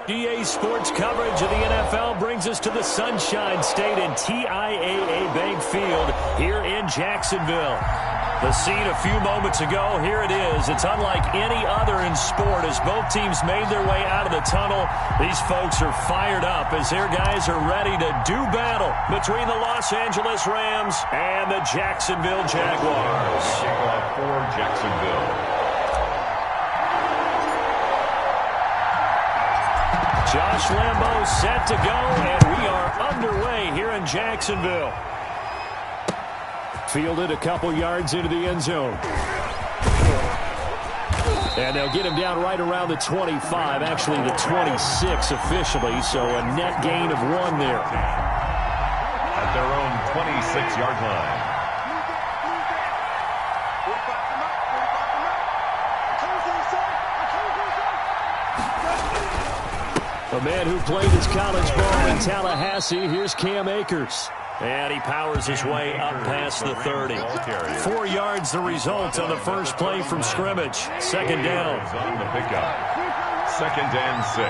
EA Sports coverage of the NFL brings us to the Sunshine State and TIAA Bank Field here in Jacksonville. The scene a few moments ago, here it is. It's unlike any other in sport as both teams made their way out of the tunnel. These folks are fired up as their guys are ready to do battle between the Los Angeles Rams and the Jacksonville Jaguars. Kickoff for Jacksonville. Josh Lambeau set to go, and we are underway here in Jacksonville. Fielded a couple yards into the end zone. And they'll get him down right around the 25, actually the 26 officially, so a net gain of 1 there. At their own 26-yard line. A man who played his college ball in Tallahassee, here's Cam Akers. And he powers his way up past the 30. 4 yards the result on the first play from scrimmage. Second down. On the pickup. 2nd and 6.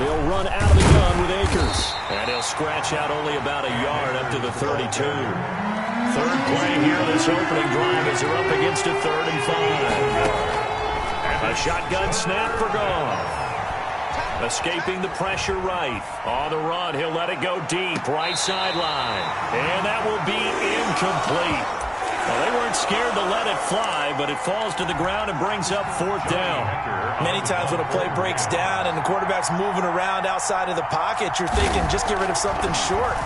They'll run out of the gun with Akers. And he'll scratch out only about a yard up to the 32. Third play here, this opening drive as they're up against a 3rd and 5. A shotgun snap for Goff. Escaping the pressure right. On the run, he'll let it go deep, right sideline. And that will be incomplete. Well, they weren't scared to let it fly, but it falls to the ground and brings up 4th down. Many times when a play breaks down and the quarterback's moving around outside of the pocket, you're thinking just get rid of something short.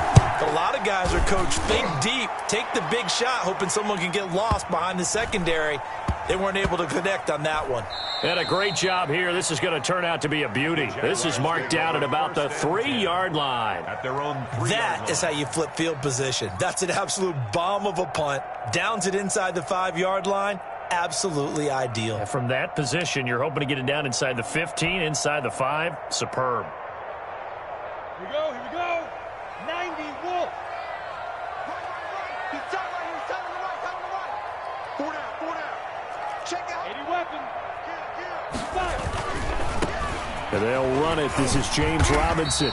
But a lot of guys are coached, think deep, take the big shot, hoping someone can get lost behind the secondary. They weren't able to connect on that one. And a great job here. This is going to turn out to be a beauty. This is marked down at about the 3-yard line. At their own that is how you flip field position. That's an absolute bomb of a punt. Downs it inside the 5-yard line. Absolutely ideal. And from that position, you're hoping to get it down inside the 15, inside the 5. Superb. Here we go, here we go. 90 Wolf. He's top right, he's top on the right, top on the right. 4 down, 4 down. Check out. 80 weapon. And they'll run it. This is James Robinson.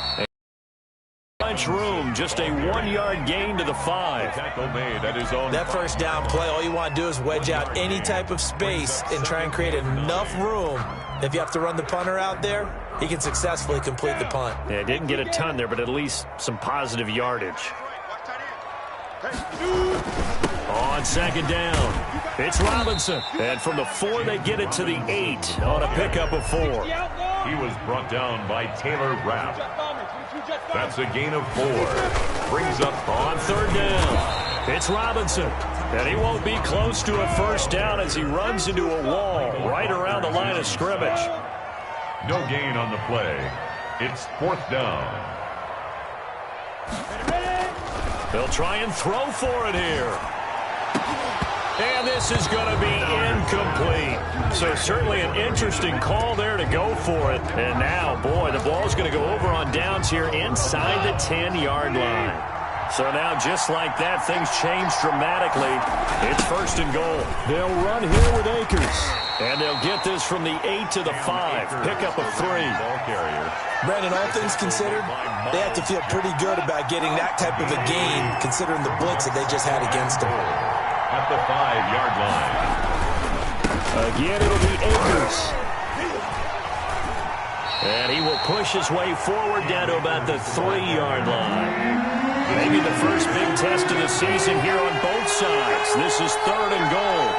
Bunch room, just a 1-yard gain to the 5. Tackle made at his own. That first down play, all you want to do is wedge out any type of space and try and create enough room. If you have to run the punter out there, he can successfully complete the punt. Yeah, didn't get a ton there, but at least some positive yardage. On 2nd down, it's Robinson. And from the 4, they get it to the 8 on a pickup of 4. He was brought down by Taylor Rapp. That's a gain of 4. Brings up on 3rd down. It's Robinson. And he won't be close to a first down as he runs into a wall right around the line of scrimmage. No gain on the play. It's 4th down. They'll try and throw for it here. And this is going to be incomplete. So certainly an interesting call there to go for it. And now, boy, the ball's going to go over on downs here inside the 10-yard line. So now, just like that, things change dramatically. It's 1st and goal. They'll run here with Akers. And they'll get this from the 8 to the 5. Pickup of 3. Ball carrier. Brandon, all things considered, they have to feel pretty good about getting that type of a gain, considering the blitz that they just had against them. At the 5-yard line. Again, it'll be Akers. And he will push his way forward down to about the 3-yard line. Maybe the first big test of the season here on both sides. This is 3rd and goal.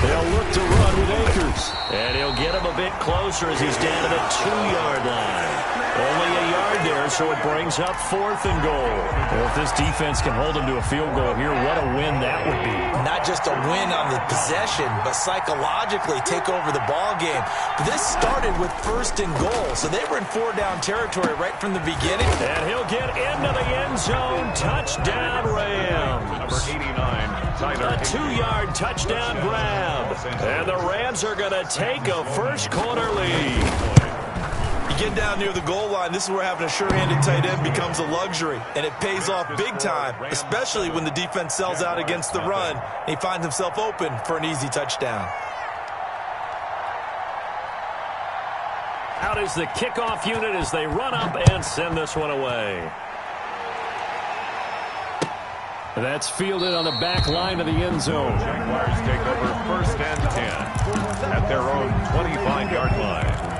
They'll look to run with Akers. And he'll get him a bit closer as he's down to the 2-yard line. Only a yard there, so it brings up 4th and goal. Well, if this defense can hold them to a field goal here, what a win that would be. Not just a win on the possession, but psychologically take over the ball game. But this started with 1st and goal, so they were in 4-down territory right from the beginning. And he'll get into the end zone. Touchdown, Rams. Number 89, Tyler. A 2-yard touchdown grab. And the Rams are going to take a first quarter lead. You get down near the goal line, this is where having a sure-handed tight end becomes a luxury, and it pays off big time, especially when the defense sells out against the run, and he finds himself open for an easy touchdown. Out is the kickoff unit as they run up and send this one away. That's fielded on the back line of the end zone. Jaguars take over 1st and 10 at their own 25-yard line.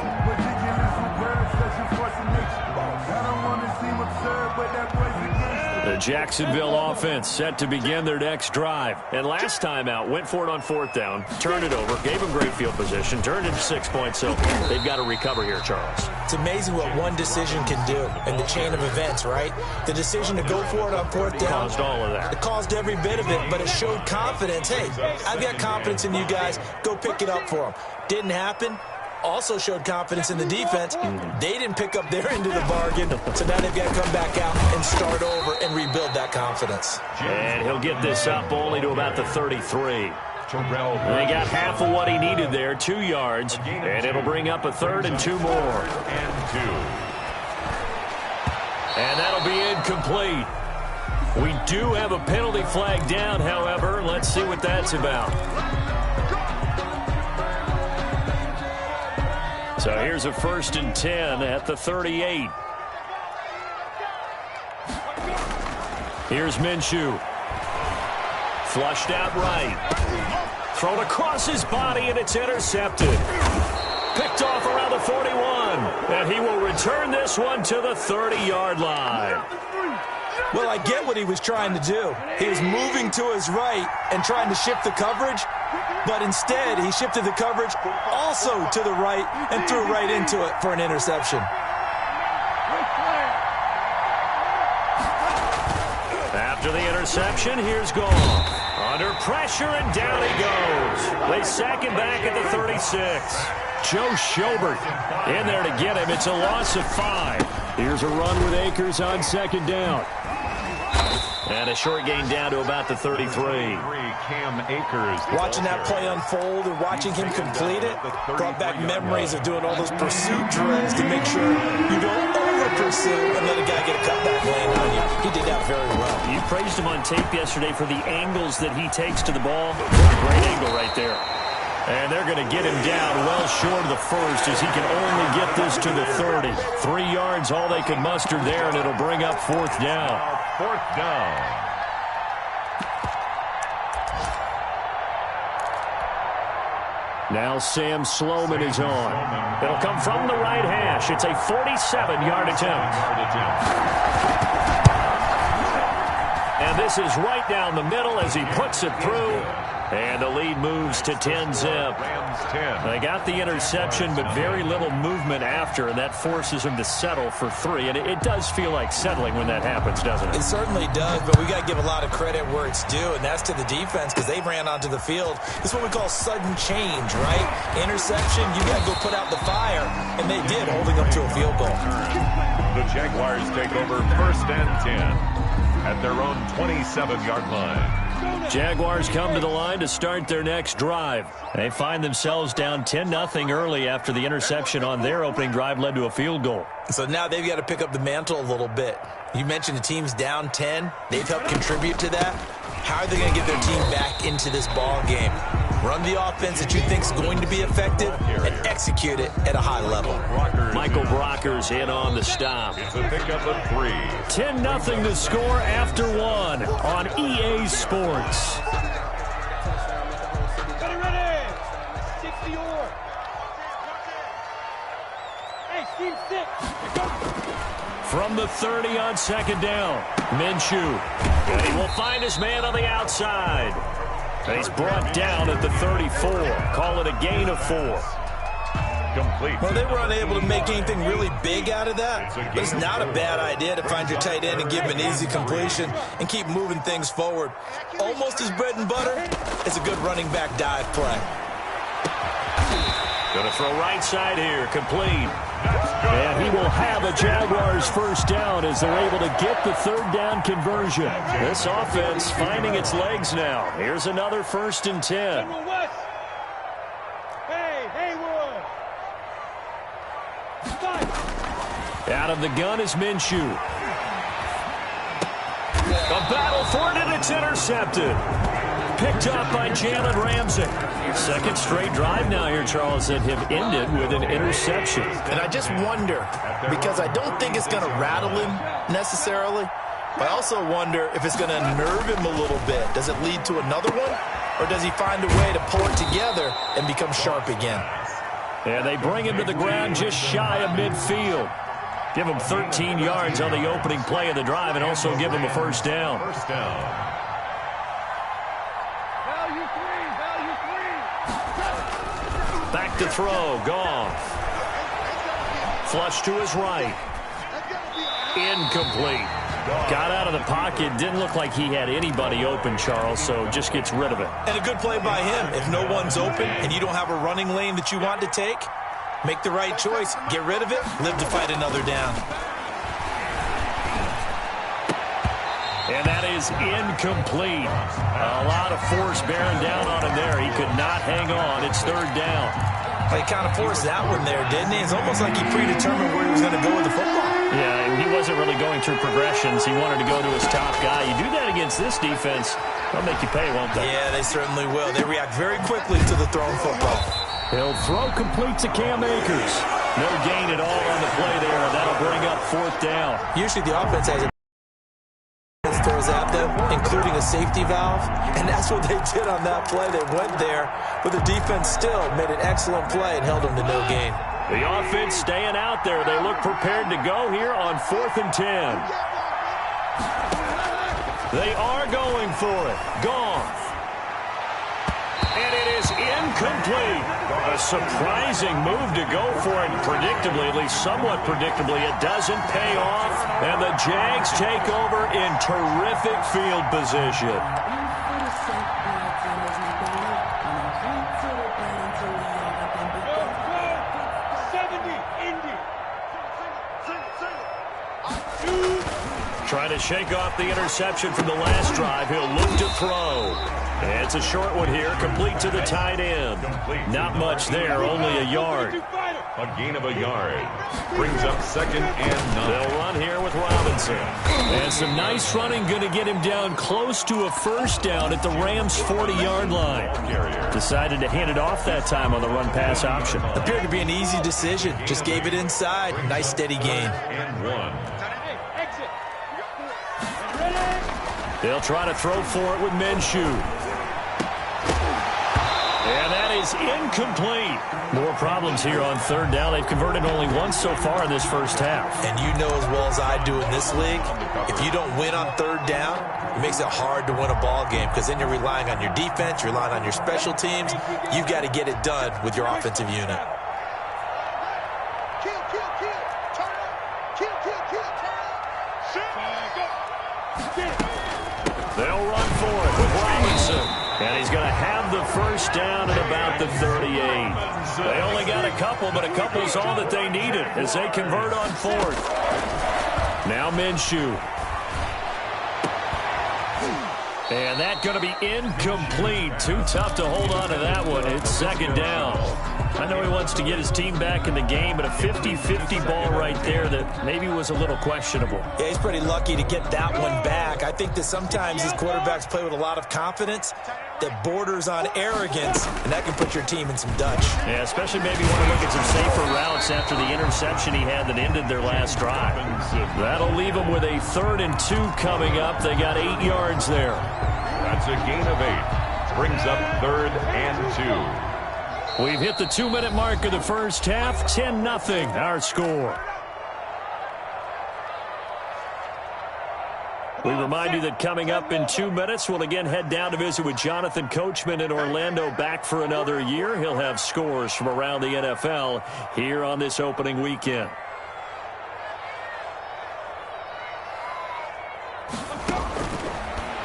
The Jacksonville offense set to begin their next drive. And last time out, went for it on 4th down, turned it over, gave them great field position, turned it to 6 points, so they've got to recover here, Charles. It's amazing what one decision can do in the chain of events, right? The decision to go for it on 4th down. Caused all of that. It caused every bit of it, but it showed confidence. Hey, I've got confidence in you guys. Go pick it up for them. Didn't happen. Also showed confidence in the defense. They didn't pick up their end of the bargain, so now they've got to come back out and start over and rebuild that confidence. And he'll get this up only to about the 33. They got half of what he needed there, 2 yards, and it'll bring up a 3rd and 2 more. And that'll be incomplete. We do have a penalty flag down, however. Let's see what that's about. So here's a 1st and 10 at the 38. Here's Minshew. Flushed out right. Thrown across his body, and it's intercepted. Picked off around the 41. And he will return this one to the 30-yard line. Well, I get what he was trying to do. He was moving to his right and trying to shift the coverage. But instead, he shifted the coverage also to the right and threw right into it for an interception. After the interception, here's Goff. Under pressure, and down he goes. They sack him back at the 36. Joe Schobert in there to get him. It's a loss of 5. Here's a run with Akers on 2nd down. And a short gain down to about the 33. Cam Akers. Watching that play unfold and watching him complete it brought back memories of doing all those pursuit drills to make sure you don't over-pursue and let a guy get a cutback lane on you. He did that very well. You praised him on tape yesterday for the angles that he takes to the ball. Great angle right there. And they're going to get him down well short of the 1st as he can only get this to the 30. 3 yards, all they can muster there, and it'll bring up 4th down. 4th down. Now Sam Sloman is on. It'll come from the right hash. It's a 47-yard attempt. And this is right down the middle as he puts it through. And the lead moves to 10-zip. They got the interception, but very little movement after, and that forces them to settle for 3. And it does feel like settling when that happens, doesn't it? It certainly does, but we got to give a lot of credit where it's due, and that's to the defense because they ran onto the field. This is what we call sudden change, right? Interception, you got to go put out the fire, and they did, holding them to a field goal. The Jaguars take over 1st and 10 at their own 27-yard line. Jaguars come to the line to start their next drive. They find themselves down 10-0 early after the interception on their opening drive led to a field goal. So now they've got to pick up the mantle a little bit. You mentioned the team's down 10. They've helped contribute to that. How are they going to get their team back into this ball game? Run the offense that you think is going to be effective and execute it at a high level. Michael Brocker's in on the stop. It's a pickup of 3. 10-0 to score after 1 on EA Sports. Ready. 60 or. Hey, team 6. From the 30 on 2nd down, Minshew. And he will find his man on the outside. And he's brought down at the 34. Call it a gain of 4. Complete. Well, they were unable to make anything really big out of that. But it's not a bad idea to find your tight end and give him an easy completion and keep moving things forward. Almost his bread and butter is a good running back dive play. Going to throw right side here, complete. And he will have a Jaguars 1st down as they're able to get the 3rd down conversion. This offense finding its legs now. Here's another 1st and 10. Hey, Haywood. Stop. Out of the gun is Minshew. A battle for it, and it's intercepted. Picked up by Jalen Ramsey. Second straight drive now here, Charles, that have ended with an interception. And I just wonder, because I don't think it's going to rattle him necessarily, but I also wonder if it's going to nerve him a little bit. Does it lead to another one, or does he find a way to pull it together and become sharp again? And they bring him to the ground just shy of midfield. Give him 13 yards on the opening play of the drive and also give him a first down. First down. Back to throw. Goff. Flush to his right. Incomplete. Got out of the pocket. Didn't look like he had anybody open, Charles, so just gets rid of it. And a good play by him. If no one's open and you don't have a running lane that you want to take, make the right choice. Get rid of it. Live to fight another down. And that is incomplete. A lot of force bearing down on him there. He could not hang on. It's third down. He kind of forced that one there, didn't he? It's almost like he predetermined where he was going to go with the football. Yeah, he wasn't really going through progressions. He wanted to go to his top guy. You do that against this defense, they'll make you pay, won't they? Yeah, they certainly will. They react very quickly to the thrown football. He'll throw complete to Cam Akers. No gain at all on the play there, and that'll bring up fourth down. Usually the offense has a throws at them, including a safety valve, and that's what they did on that play. They went there, but the defense still made an excellent play and held them to no gain. The offense staying out there. They look prepared to go here on 4th and 10. They are going for it. Goff. And it is incomplete. A surprising move to go for it. Predictably, at least somewhat predictably, it doesn't pay off. And the Jags take over in terrific field position. Trying to shake off the interception from the last drive. He'll look to throw. And it's a short one here, complete to the tight end. Not much there, only a yard. A gain of a yard. Brings up 2nd and 9. They'll run here with Robinson. And some nice running, going to get him down close to a first down at the Rams' 40-yard line. Decided to hand it off that time on the run-pass option. Appeared to be an easy decision. Just gave it inside. Nice steady gain. And 1. They'll try to throw for it with Minshew. And that is incomplete. More problems here on third down. They've converted only once so far in this first half. And you know as well as I do in this league, if you don't win on third down, it makes it hard to win a ball game because then you're relying on your defense, you're relying on your special teams. You've got to get it done with your offensive unit. They'll run for it with Robinson. And he's going to have the first down at about the 38. They only got a couple, but a couple's all that they needed as they convert on 4th. Now Minshew. And that's going to be incomplete. Too tough to hold on to that one. It's 2nd down. I know he wants to get his team back in the game, but a 50-50 ball right there that maybe was a little questionable. Yeah, he's pretty lucky to get that one back. I think that sometimes these quarterbacks play with a lot of confidence that borders on arrogance, and that can put your team in some Dutch. Yeah, especially maybe want to look at some safer routes after the interception he had that ended their last drive. That'll leave them with a 3rd and 2 coming up. They got 8 yards there. That's a gain of 8. Brings up 3rd and 2. We've hit the 2-minute mark of the first half. 10-0 our score. We remind you that coming up in 2 minutes, we'll again head down to visit with Jonathan Coachman in Orlando, back for another year. He'll have scores from around the NFL here on this opening weekend.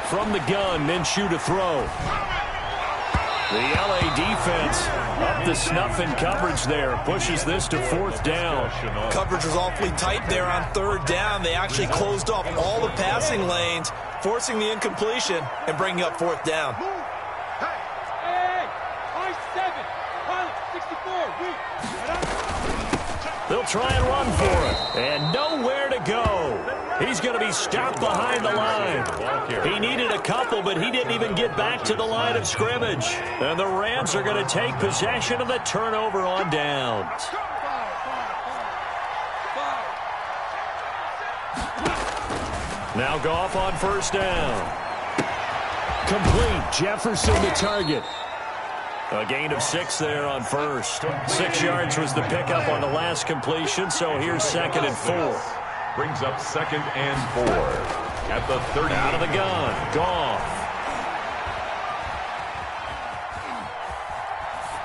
From the gun, Minshew to throw. The LA defense up to snuff in coverage there. Pushes this to 4th down. Coverage was awfully tight there on 3rd down. They actually closed off all the passing lanes, forcing the incompletion and bringing up 4th down. Hey, I-7, pilot 64, They'll try and run for it. And nowhere to go. He's going to be stopped behind the line. He needed a couple, but he didn't even get back to the line of scrimmage. And the Rams are going to take possession of the turnover on downs. Now Goff on first down. Complete. Jefferson the target. A gain of 6 there on first. 6 yards was the pickup on the last completion, so here's 2nd and 4. Brings up 2nd and 4 at the 30. Out of the gun. Goff.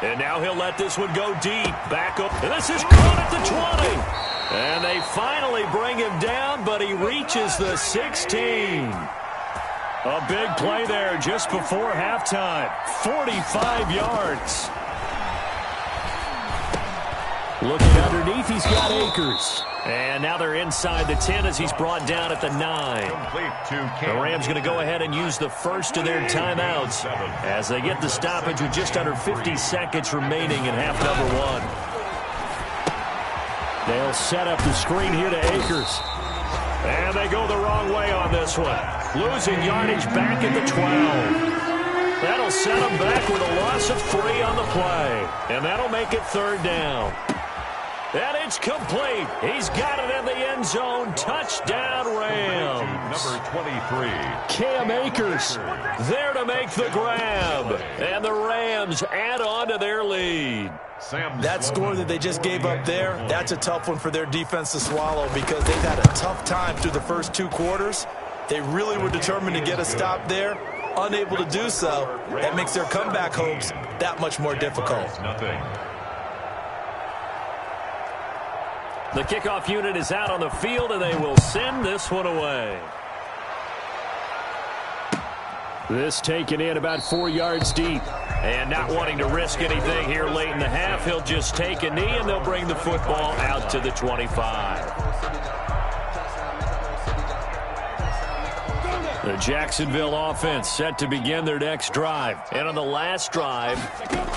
And now he'll let this one go deep. Back up. And this is caught at the 20. And they finally bring him down, but he reaches the 16. A big play there just before halftime. 45 yards. Looking underneath, he's got Akers. And now they're inside the 10 as he's brought down at the 9. The Rams going to go ahead and use the first of their timeouts as they get the stoppage with just under 50 seconds remaining in half number 1. They'll set up the screen here to Akers. And they go the wrong way on this one. Losing yardage back at the 12. That'll set them back with a loss of 3 on the play. And that'll make it 3rd down. And it's complete. He's got it in the end zone. Touchdown, Rams. Number 23. Cam Akers there to make the grab. And the Rams add on to their lead. That score that they just gave up there, that's a tough one for their defense to swallow because they've had a tough time through the first 2 quarters. They really were determined to get a stop there. Unable to do so, that makes their comeback hopes that much more difficult. The kickoff unit is out on the field, and they will send this one away. This taken in about 4 yards deep. And not wanting to risk anything here late in the half, he'll just take a knee, and they'll bring the football out to the 25. The Jacksonville offense set to begin their next drive. And on the last drive,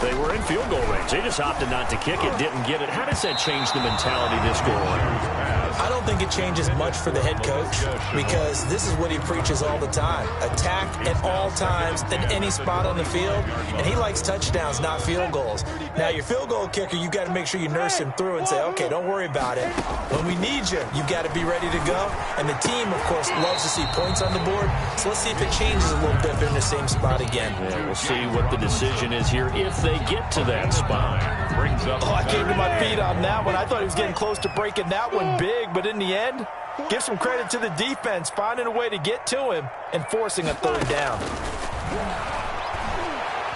they were in field goal range. They just opted not to kick it, didn't get it. How does that change the mentality this go on? I don't think it changes much for the head coach because this is what he preaches all the time. Attack at all times in any spot on the field, and he likes touchdowns, not field goals. Now, your field goal kicker, you got to make sure you nurse him through and say, okay, don't worry about it. When we need you, you got to be ready to go. And the team, of course, loves to see points on the board, so let's see if it changes a little bit. They're in the same spot again. Yeah, we'll see what the decision is here if they get to that spot. I came to my feet on that one. I thought he was getting close to breaking that one big, but in the end, give some credit to the defense, finding a way to get to him and forcing a 3rd down.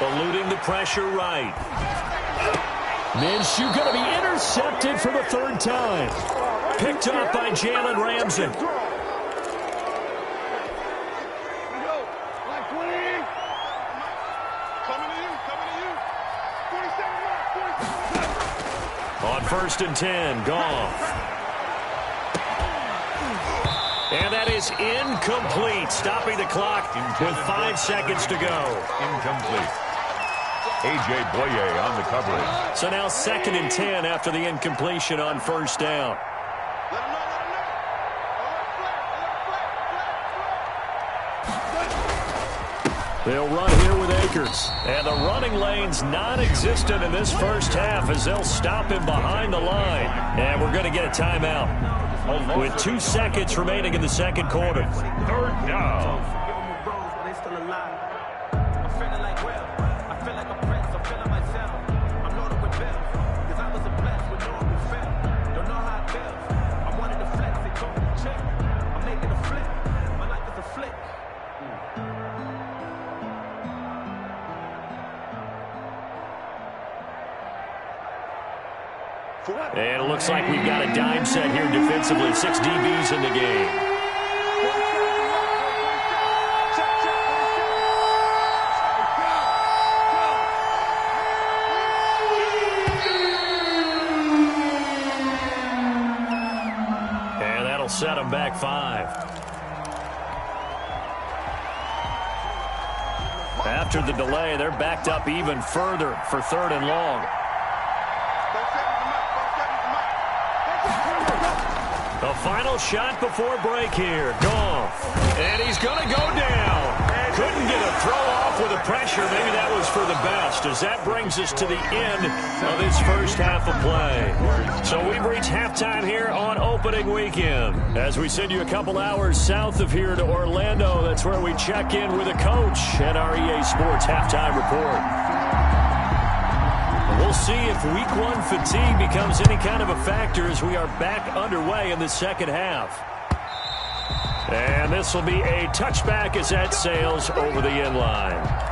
Eluding the pressure right. Minshew going to be intercepted for the 3rd time. Picked up by Jalen Ramsey. On 1st and 10, Goff. And that is incomplete, stopping the clock with 5 seconds to go. Incomplete. A.J. Boye on the coverage. So now 2nd and 10 after the incompletion on 1st down. They'll run here with Akers. And the running lane's non-existent in this first half as they'll stop him behind the line. And we're going to get a timeout with 2 seconds remaining in the 2nd quarter. 3rd down. And it looks like we've got a dime set here defensively. 6 DBs in the game. And that'll set them back 5. After the delay, they're backed up even further for 3rd and long. A final shot before break here. Goff. And he's going to go down. Couldn't get a throw off with the pressure. Maybe that was for the best, as that brings us to the end of this first half of play. So we've reached halftime here on opening weekend. As we send you a couple hours south of here to Orlando, that's where we check in with a coach at our EA Sports Halftime Report. We'll see if week one fatigue becomes any kind of a factor as we are back underway in the second half. And this will be a touchback as that sails over the end line.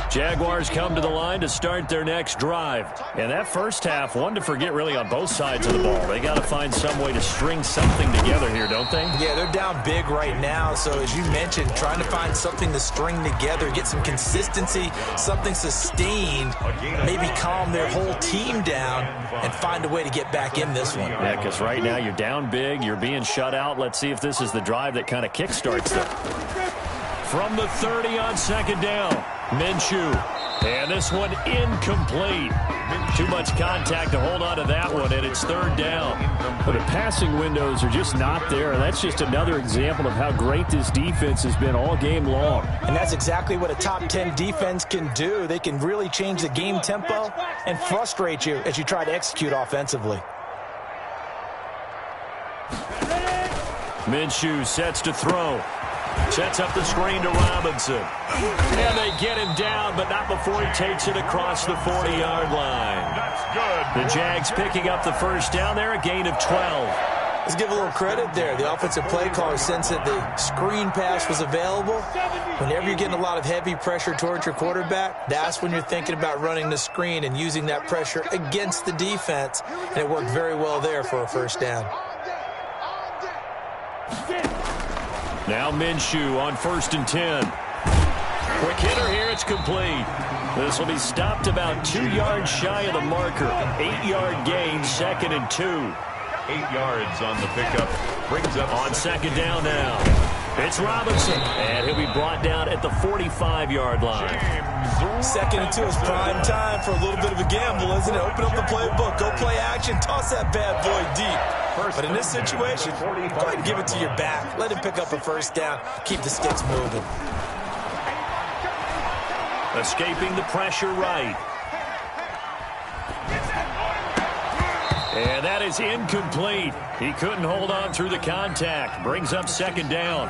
Jaguars come to the line to start their next drive. And that first half, one to forget really on both sides of the ball. They got to find some way to string something together here, don't they? Yeah, they're down big right now. So as you mentioned, trying to find something to string together, get some consistency, something sustained, maybe calm their whole team down and find a way to get back in this one. Yeah, because right now you're down big, you're being shut out. Let's see if this is the drive that kind of kickstarts them. From the 30 on second down, Minshew. And this one incomplete. Too much contact to hold on to that one, and it's third down. But the passing windows are just not there. That's just another example of how great this defense has been all game long. And that's exactly what a top 10 defense can do. They can really change the game tempo and frustrate you as you try to execute offensively. Minshew sets to throw. Sets up the screen to Robinson. And they get him down, but not before he takes it across the 40-yard line. That's good. The Jags picking up the first down there, a gain of 12. Let's give a little credit there. The offensive play caller sensed that the screen pass was available. Whenever you're getting a lot of heavy pressure towards your quarterback, that's when you're thinking about running the screen and using that pressure against the defense. And it worked very well there for a first down. Now Minshew on 1st and 10. Quick hitter here, it's complete. This will be stopped about 2 yards shy of the marker. 8-yard gain, 2nd and 2. 8 yards on the pickup. Brings up on second down now. It's Robinson, and he'll be brought down at the 45-yard line. 2nd and 2 is prime time for a little bit of a gamble, isn't it? Open up the playbook, go play action, toss that bad boy deep. But in this situation, go ahead and give it to your back. Let him pick up a first down. Keep the sticks moving. Escaping the pressure right. And that is incomplete. He couldn't hold on through the contact. Brings up second down.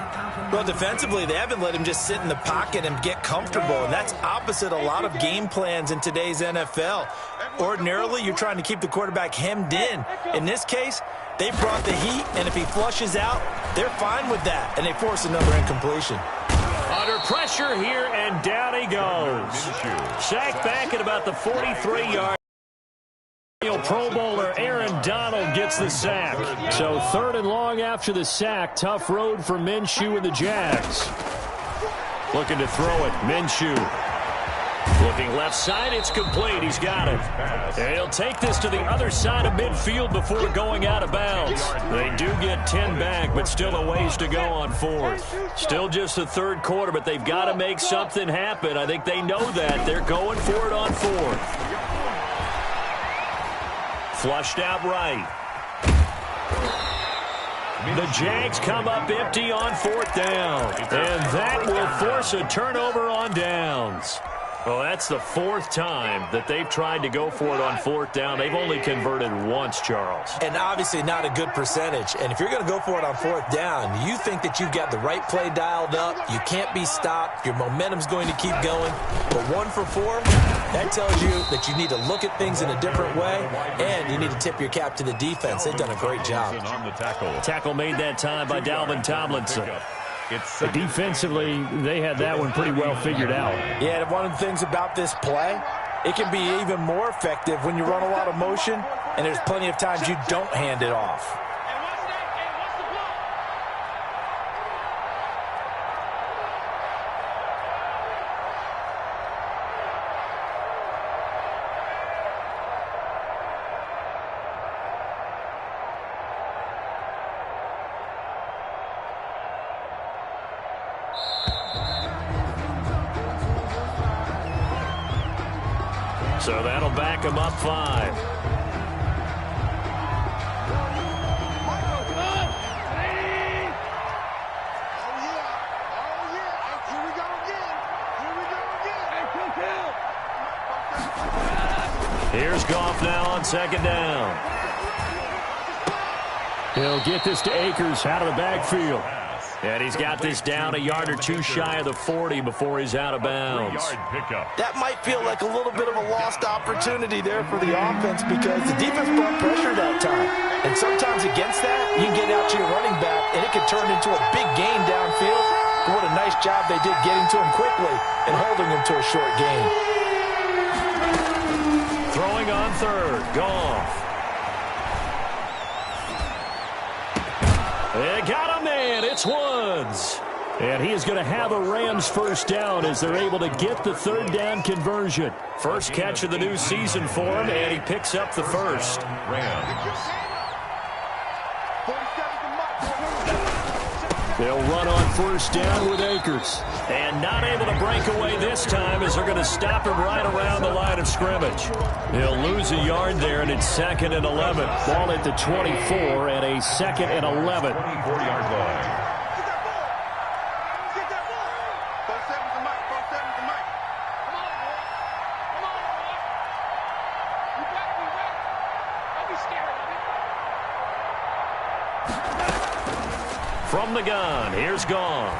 Well, defensively, they haven't let him just sit in the pocket and get comfortable, and that's opposite a lot of game plans in today's NFL. Ordinarily, you're trying to keep the quarterback hemmed in. In this case, they brought the heat, and if he flushes out, they're fine with that, and they force another incompletion. Under pressure here, and down he goes. Sacked back at about the 43-yard. Pro Bowler Aaron Donald gets the sack. So 3rd and long after the sack. Tough road for Minshew and the Jags. Looking to throw it. Minshew. Looking left side, it's complete. He's got it. And he'll take this to the other side of midfield before going out of bounds. They do get 10 back, but still a ways to go on 4th. Still just the 3rd quarter, but they've got to make something happen. I think they know that. They're going for it on 4th. Flushed out right. The Jags come up empty on 4th down. And that will force a turnover on downs. Well, that's the 4th time that they've tried to go for it on 4th down. They've only converted once, Charles. And obviously not a good percentage. And if you're going to go for it on 4th down, you think that you've got the right play dialed up. You can't be stopped. Your momentum's going to keep going. But 1 for 4, that tells you that you need to look at things in a different way, and you need to tip your cap to the defense. They've done a great job. on the tackle. Tackle made that time by Dalvin Tomlinson. Defensively, they had that one pretty well figured out. Yeah, and one of the things about this play, it can be even more effective when you run a lot of motion, and there's plenty of times you don't hand it off. So that'll back him up 5. Here's Goff now on 2nd down. He'll get this to Akers out of the backfield. And he's got this down a yard or two shy of the 40 before he's out of bounds. That might feel like a little bit of a lost opportunity there for the offense because the defense brought pressure that time. And sometimes against that, you can get out to your running back, and it can turn into a big gain downfield. But what a nice job they did getting to him quickly and holding him to a short gain. Throwing on 3rd, Goff. They got a man. It's Woods. And he is going to have a Rams first down as they're able to get the 3rd down conversion. First catch of the new season for him, and he picks up the first. They'll run on 1st down with Akers. And not able to break away this time as they're going to stop him right around the line of scrimmage. He'll lose a yard there, and it's 2nd and 11. Ball at the 24 and a 2nd and 11. 24-yard line. From the gun, here's Goff.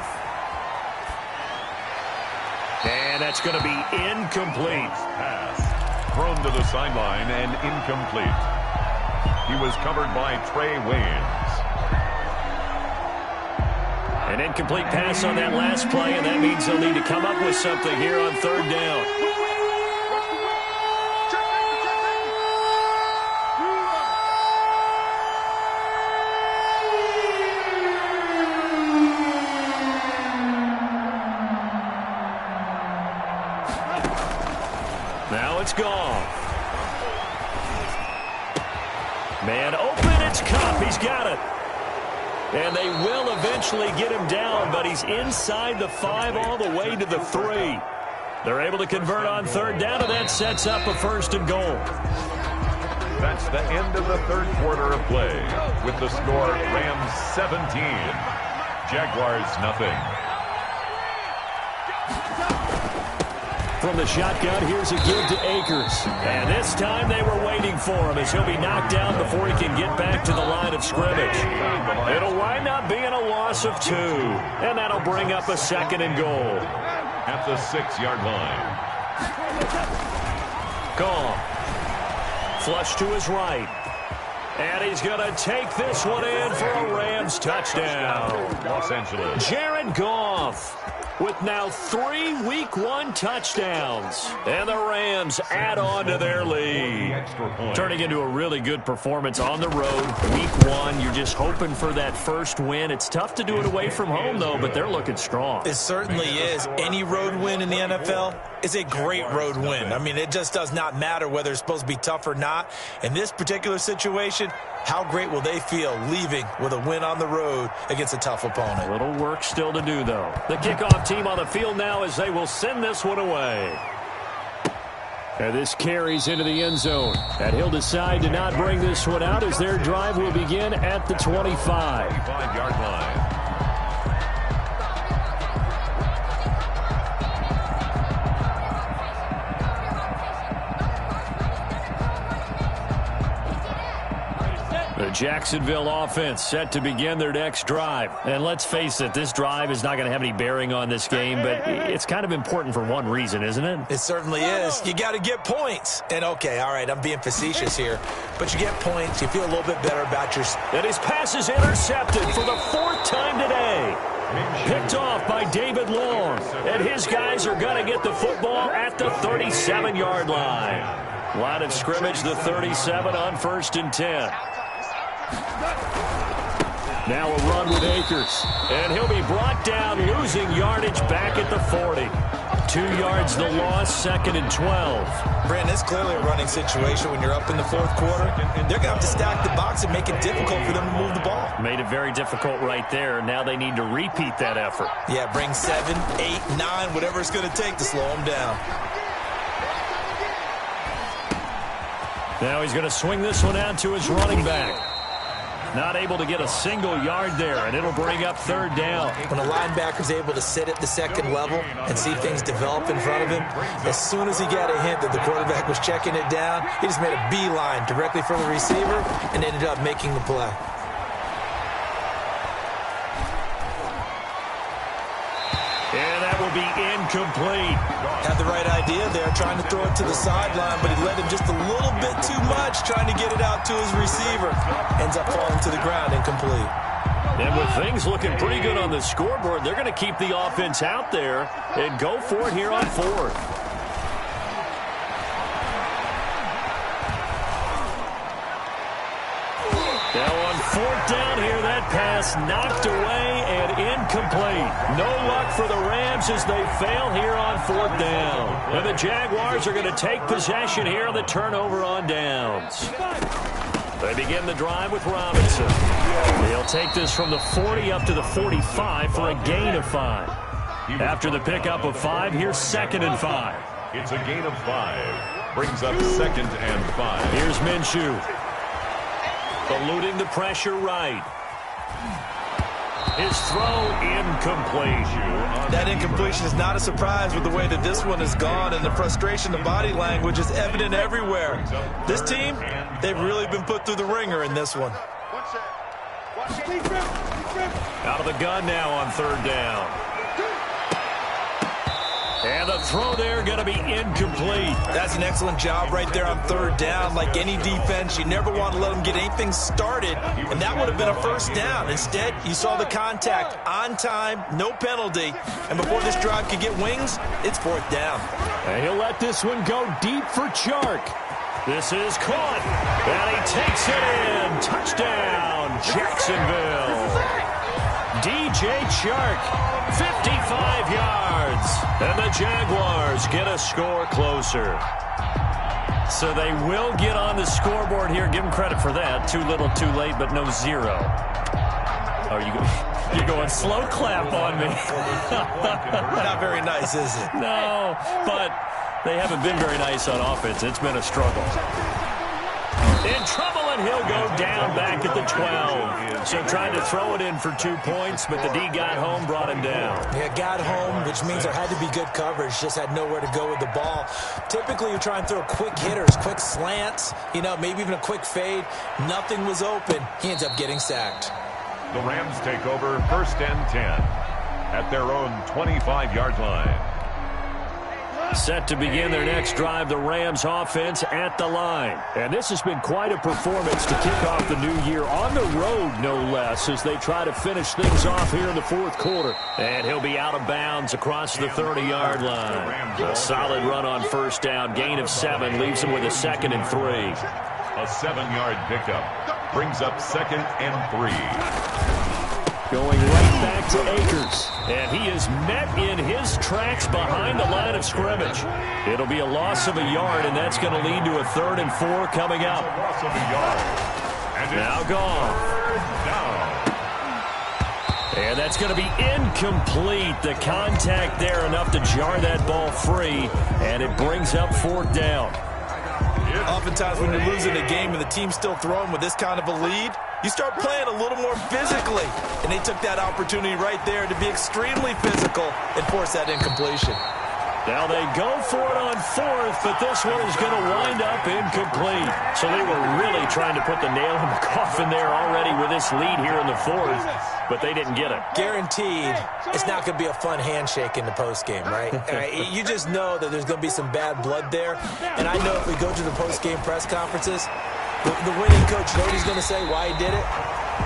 And that's going to be incomplete. Pass. Thrown to the sideline and incomplete. He was covered by Trey Waynes. An incomplete pass on that last play, and that means they'll need to come up with something here on 3rd down. Now it's Goff. Man open, it's Kupp. He's got it. And they will eventually get him down, but he's inside the 5 all the way to the 3. They're able to convert on 3rd down, and that sets up a 1st and goal. That's the end of the 3rd quarter of play. With the score, Rams 17, Jaguars nothing. From the shotgun, here's a give to Akers. And this time they were waiting for him as he'll be knocked down before he can get back to the line of scrimmage. It'll wind up being a loss of 2, and that'll bring up a 2nd and goal. At the 6-yard line. Goff. Flush to his right. And he's going to take this one in for a Rams touchdown. Los Angeles. Jared Goff with now 3 Week 1 touchdowns. And the Rams add on to their lead. Turning into a really good performance on the road. Week 1, you're just hoping for that first win. It's tough to do it away from home, though, but they're looking strong. It certainly is. Any road win in the NFL is a great road win. I mean, it just does not matter whether it's supposed to be tough or not. In this particular situation, how great will they feel leaving with a win on the road against a tough opponent? A little work still to do, though. The kickoff team on the field now as they will send this one away. And this carries into the end zone. And he'll decide to not bring this one out as their drive will begin at the 25. 25-yard line. The Jacksonville offense set to begin their next drive. And let's face it, this drive is not going to have any bearing on this game, but it's kind of important for one reason, isn't it? It certainly is. You got to get points. And, okay, all right, I'm being facetious here, but you get points, you feel a little bit better about your... And his pass is intercepted for the 4th time today. Picked off by David Long. And his guys are going to get the football at the 37-yard line. Line of scrimmage, the 37 on 1st and 10. Now a run with Akers. And he'll be brought down, losing yardage back at the 40. 2 yards the loss, 2nd and 12. Brandon, it's clearly a running situation when you're up in the 4th quarter. They're going to have to stack the box and make it difficult for them to move the ball. Made it very difficult right there. Now they need to repeat that effort. Yeah, bring 7, 8, 9, whatever it's going to take to slow them down. Now he's going to swing this one out to his running back. Not able to get a single yard there, and it'll bring up third down. When a linebacker's able to sit at the second level and see things develop in front of him, as soon as he got a hint that the quarterback was checking it down, he just made a beeline directly for the receiver and ended up making the play. And that will be incomplete. Had the right idea there, trying to throw it to the sideline, but he led him just a little bit too much, trying to get it out to his receiver. Ends up falling to the ground, incomplete. And with things looking pretty good on the scoreboard, they're going to keep the offense out there and go for it here on fourth. Now on fourth down here, that pass knocked away and incomplete. No luck for the Rams as they fail here on fourth down. And the Jaguars are going to take possession here on the turnover on downs. They begin the drive with Robinson. They'll take this from the 40 up to the 45 for a gain of 5. After the pickup of 5, here's 2nd and 5. It's a gain of 5. Brings up 2nd and 5. Here's Minshew. Eluding the pressure right. His throw incomplete. That incompletion is not a surprise with the way that this one has gone, and the frustration of body language is evident everywhere. This team, they've really been put through the ringer in this one. Out of the gun now on third down. And the throw there going to be incomplete. That's an excellent job right there on third down. Like any defense, you never want to let them get anything started, and that would have been a first down. Instead, you saw the contact on time, no penalty, and before this drive could get wings, it's fourth down. And he'll let this one go deep for Chark. This is caught, and he takes it in. Touchdown, Jacksonville. DJ Chark, 55 yards. And the Jaguars get a score closer. So they will get on the scoreboard here. Give them credit for that. Too little, too late, but no 0. Oh, you're going slow clap on me. Not very nice, is it? No, but they haven't been very nice on offense. It's been a struggle. In trouble, and he'll go down back at the 12. So trying to throw it in for 2 points, but the D got home, brought him down. Yeah, got home, which means there had to be good coverage. Just had nowhere to go with the ball. Typically, you try and throw quick hitters, quick slants, maybe even a quick fade. Nothing was open. He ends up getting sacked. The Rams take over 1st and 10 at their own 25-yard line. Set to begin their next drive, the Rams offense at the line. And this has been quite a performance to kick off the new year on the road, no less, as they try to finish things off here in the fourth quarter. And he'll be out of bounds across the 30-yard line. A solid run on first down, gain of 7, leaves him with a 2nd and 3. A 7-yard pickup brings up 2nd and 3. Going right back to Akers. And he is met in his tracks behind the line of scrimmage. It'll be a loss of a yard, and that's going to lead to a 3rd and 4 coming up. Loss of a yard. And now gone. And that's going to be incomplete. The contact there enough to jar that ball free, and it brings up 4th down. Oftentimes when you're losing a game and the team's still throwing with this kind of a lead, you start playing a little more physically. And they took that opportunity right there to be extremely physical and force that incompletion. Now they go for it on 4th, but this one is going to wind up incomplete. So they were really trying to put the nail in the coffin there already with this lead here in the 4th, but they didn't get it. Guaranteed, it's not going to be a fun handshake in the postgame, right? You just know that there's going to be some bad blood there. And I know if we go to the postgame press conferences, the winning coach, you know what he's going to say, why he did it?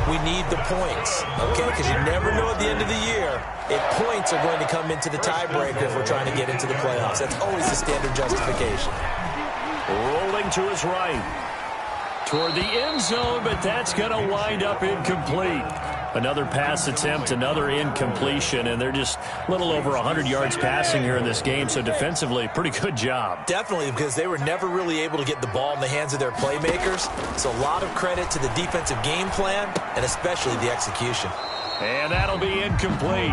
We need the points, okay? Because you never know at the end of the year if points are going to come into the tiebreaker if we're trying to get into the playoffs. That's always the standard justification. Rolling to his right. Toward the end zone, but that's going to wind up incomplete. Another pass attempt, another incompletion, and they're just a little over 100 yards passing here in this game, so defensively, pretty good job. Definitely, because they were never really able to get the ball in the hands of their playmakers, so a lot of credit to the defensive game plan, and especially the execution. And that'll be incomplete.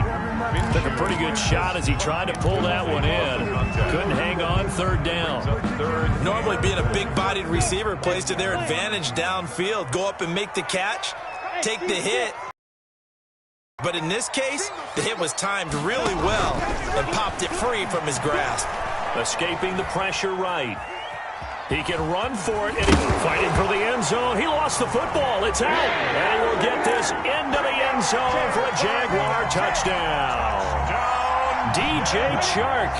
Took a pretty good shot as he tried to pull that one in. Couldn't hang on 3rd down. Normally being a big-bodied receiver plays to their advantage downfield. Go up and make the catch, take the hit. But in this case, the hit was timed really well and popped it free from his grasp. Escaping the pressure right. He can run for it, and he's fighting for the end zone. He lost the football. It's out. And he will get this into the end zone for a Jaguar touchdown. DJ Chark,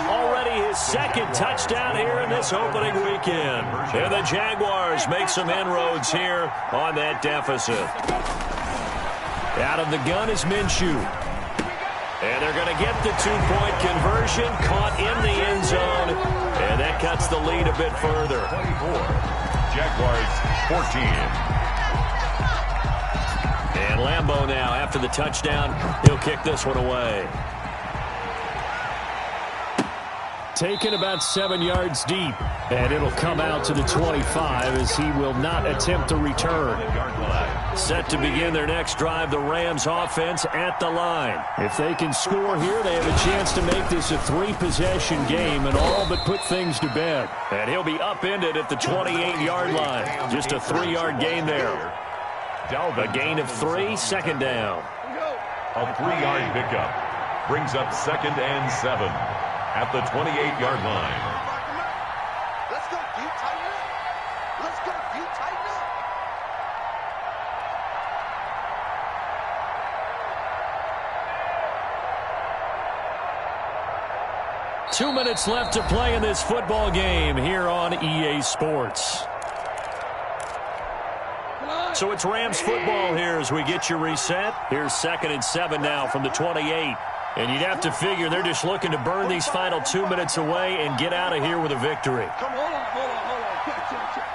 already his second touchdown here in this opening weekend. And the Jaguars make some inroads here on that deficit. Out of the gun is Minshew. And they're going to get the two-point conversion, caught in the end zone, and that cuts the lead a bit further. 24, Jaguars 14. And Lambeau now, after the touchdown, he'll kick this one away. Taken about 7 yards deep, and it'll come out to the 25 as he will not attempt to return. Set to begin their next drive, the Rams offense at the line. If they can score here, they have a chance to make this a 3-possession game and all but put things to bed. And he'll be upended at the 28-yard line. Just a 3-yard gain there. A gain of 3, second down. A 3-yard pickup brings up 2nd and 7 at the 28-yard line. Let's go, you tighten up. Let's go, you tighten up. 2 minutes left to play in this football game here on EA Sports. So it's Rams football here as we get you reset. Here's 2nd and 7 now from the 28. And you'd have to figure they're just looking to burn these final 2 minutes away and get out of here with a victory. Come on, hold on. Check.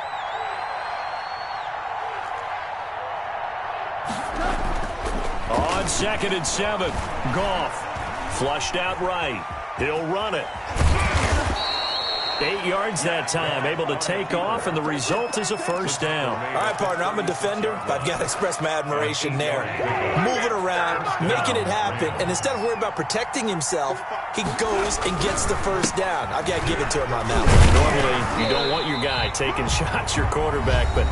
On 2nd and 7, Goff flushed out right. He'll run it. 8 yards that time, able to take off, and the result is a first down. All right, partner, I'm a defender. I've got to express my admiration there. Moving around, making it happen, and instead of worrying about protecting himself, he goes and gets the first down. I've got to give it to him on that one. Normally, you don't want your guy taking shots, your quarterback, but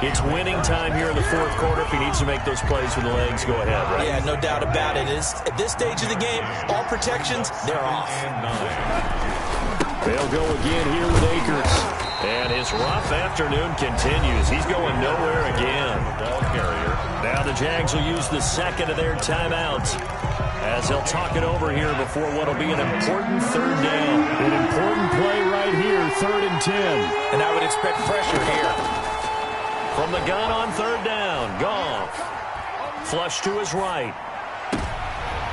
it's winning time here in the fourth quarter. If he needs to make those plays with the legs, go ahead, right? Yeah, no doubt about it. At this stage of the game, all protections, they're off. They'll go again here with Akers. And his rough afternoon continues. He's going nowhere again. Ball carrier. Now the Jags will use the second of their timeouts as they'll talk it over here before what will be an important third down. An important play right here, 3rd and 10. And I would expect pressure here. From the gun on 3rd down, Goff. Flush to his right.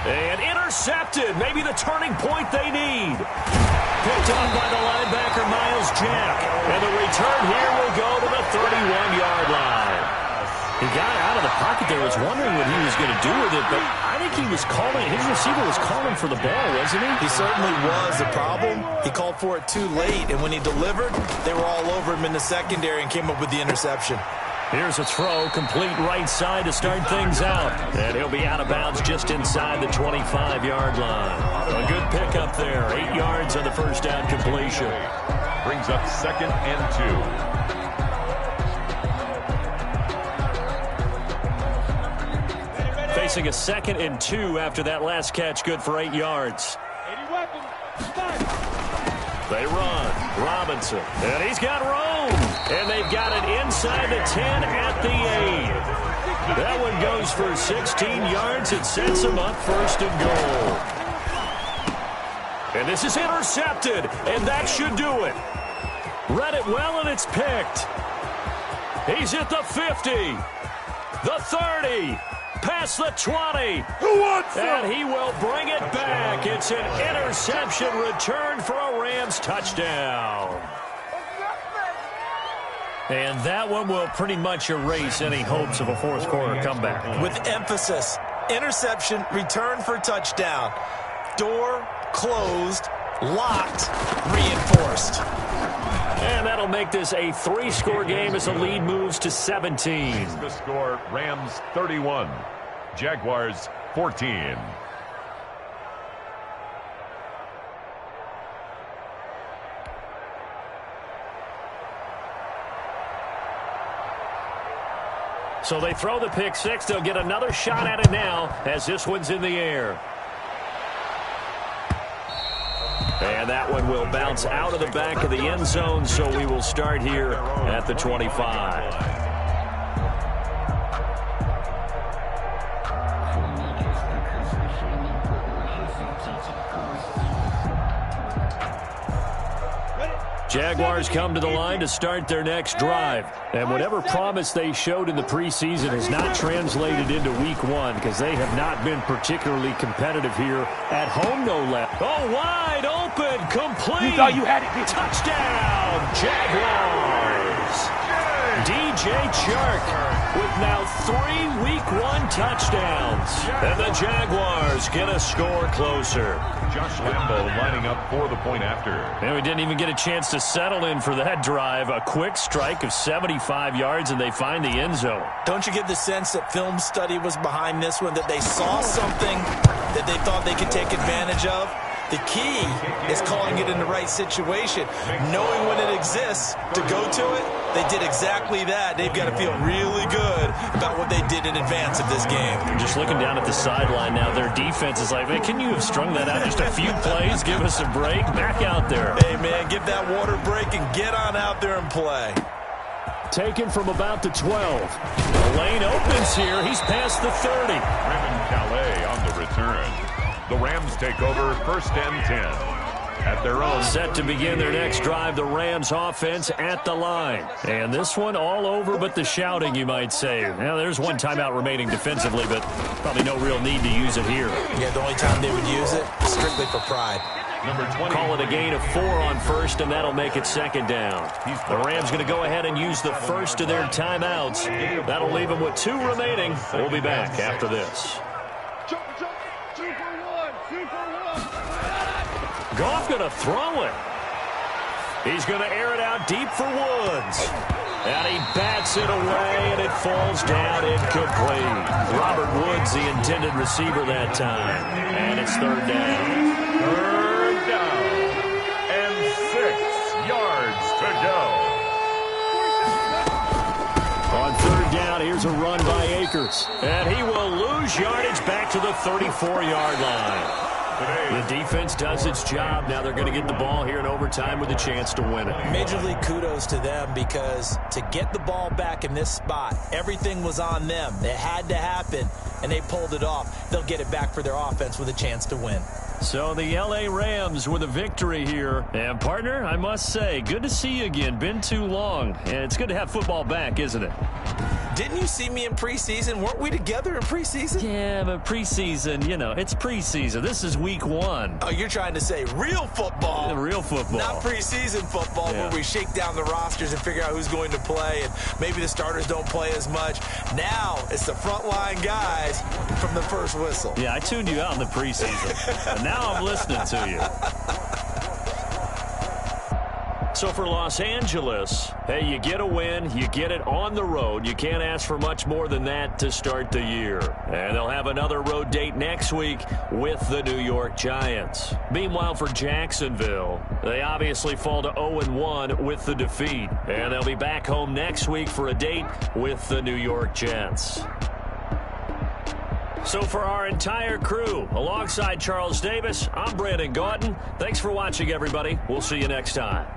And intercepted. Maybe the turning point they need. Picked up by the linebacker, Miles Jack. And the return here will go to the 31-yard line. He got out of the pocket there, was wondering what he was going to do with it, but I think he was calling, his receiver was calling for the ball, wasn't he? He certainly was. The problem, he called for it too late, and when he delivered, they were all over him in the secondary and came up with the interception. Here's a throw, complete right side to start things out. And he'll be out of bounds just inside the 25-yard line. A good pickup there, 8 yards on the first down completion. Brings up 2nd and 2. Facing a 2nd and 2 after that last catch, good for 8 yards. They run. Robinson. And he's got room. And they've got it inside the 10 at the 8. That one goes for 16 yards. It sets him up 1st and goal. And this is intercepted. And that should do it. Read it well, and it's picked. He's at the 50. The 30. Past the 20. And he will bring it back. It's an interception return for a Rams touchdown. And that one will pretty much erase any hopes of a fourth quarter comeback. With emphasis, interception, return for touchdown. Door closed, locked, reinforced. And that'll make this a 3-score game as the lead moves to 17. The score, Rams 31, Jaguars 14. So they throw the pick six. They'll get another shot at it now as this one's in the air. And that one will bounce out of the back of the end zone, so we will start here at the 25. Jaguars come to the line to start their next drive. And whatever promise they showed in the preseason has not translated into week one because they have not been particularly competitive here at home, no less. Oh, wide open, complete. You thought you had it. Touchdown, Jaguars. DJ Chark with now 3 week one touchdowns. And the Jaguars get a score closer. Josh Lambo lining up for the point after. And we didn't even get a chance to settle in for that drive. A quick strike of 75 yards, and they find the end zone. Don't you get the sense that film study was behind this one, that they saw something that they thought they could take advantage of? The key is calling it in the right situation, knowing when it exists to go to it. They did exactly that. They've got to feel really good about what they did in advance of this game. Just looking down at the sideline now, their defense is like, man, can you have strung that out just a few plays? Give us a break. Back out there. Hey, man, give that water break and get on out there and play. Taken from about the 12. The lane opens here. He's past the 30. Raymond Calais on the return. The Rams take over 1st and 10 at their own. Set to begin their next drive, the Rams offense at the line. And this one all over but the shouting, you might say. Now, there's one timeout remaining defensively, but probably no real need to use it here. Yeah, the only time they would use it, strictly for pride. Number 20. Call it a gain of 4 on first, and that'll make it 2nd down. The Rams going to go ahead and use the first of their timeouts. That'll leave them with 2 remaining. We'll be back after this. Goff going to throw it. He's going to air it out deep for Woods. And he bats it away, and it falls down incomplete. Robert Woods, the intended receiver that time. And it's 3rd down. 3rd down. And 6 yards to go. On 3rd down, here's a run by Akers. And he will lose yardage back to the 34-yard line. The defense does its job. Now they're going to get the ball here in overtime with a chance to win it. Major league kudos to them, because to get the ball back in this spot, everything was on them. It had to happen, and they pulled it off. They'll get it back for their offense with a chance to win. So the L.A. Rams with a victory here. And, partner, I must say, good to see you again. Been too long. And it's good to have football back, isn't it? Didn't you see me in preseason? Weren't we together in preseason? Yeah, but preseason, you know, it's preseason. This is week 1. Oh, you're trying to say real football. Real football. Not preseason football, where we shake down the rosters and figure out who's going to play, and maybe the starters don't play as much. Now it's the frontline guys from the first whistle. Yeah, I tuned you out in the preseason. And now I'm listening to you. So for Los Angeles, hey, you get a win, you get it on the road. You can't ask for much more than that to start the year. And they'll have another road date next week with the New York Giants. Meanwhile, for Jacksonville, they obviously fall to 0-1 with the defeat. And they'll be back home next week for a date with the New York Jets. So for our entire crew, alongside Charles Davis, I'm Brandon Gautin. Thanks for watching, everybody. We'll see you next time.